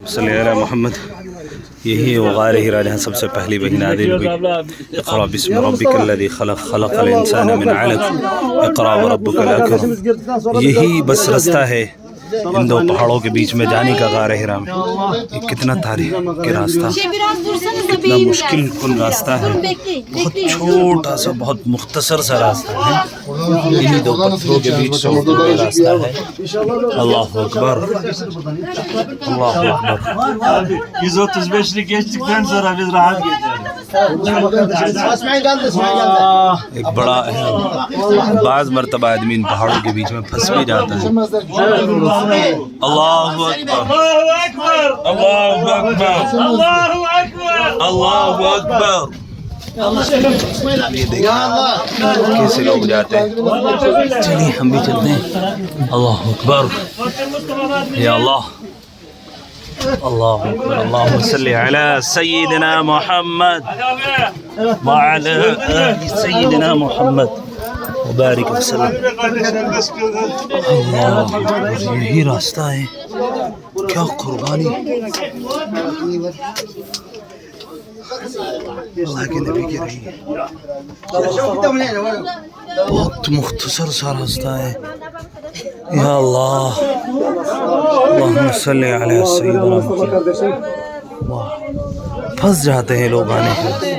صلی علی محمد. یہی وغار ہرا جہاں سب سے پہلی وحی نازل ہوئی. اقرأ بسم ربک الذی خلق خلق الانسان من علق اقرأ وربک الاکرم. یہی بس رستہ ہے ان دو پہاڑوں کے بیچ میں جانے کا غار ہرا میں. یہ کتنا تاریخ کے راستہ، کتنا مشکل کن راستہ ہے. بہت چھوٹا سا، بہت مختصر سا راستہ ہے. انہی دو پتھروں کے بیچ سے ہوتا ہوا راستہ ہے. اللہ اکبر، اللہ اکبر. ایک بڑا اہم، بعض مرتبہ آدمی ان پہاڑوں کے بیچ میں پھنس بھی جاتا ہے. اللہ اکبر، اللہ اکبر، اللہ اکبر. یہ دیکھیں کیسے لوگ جاتے ہیں. چلیے ہم بھی چلتے ہیں. اللہ اکبر، یا اللہ، اللہ اکبر. اللہم صلی علی سیدنا محمد وعلی آل سیدنا محمد وبارک وسلم. اللہ اکبر، یہی راستہ ہے. کیا قربانی اللہ کے نبی کی رہی ہے. بہت مختصر سا راستہ ہے. یا اللہ، اللہم صلی علی سیدنا محمد. پھنس جاتے ہیں لوگ آنے کے.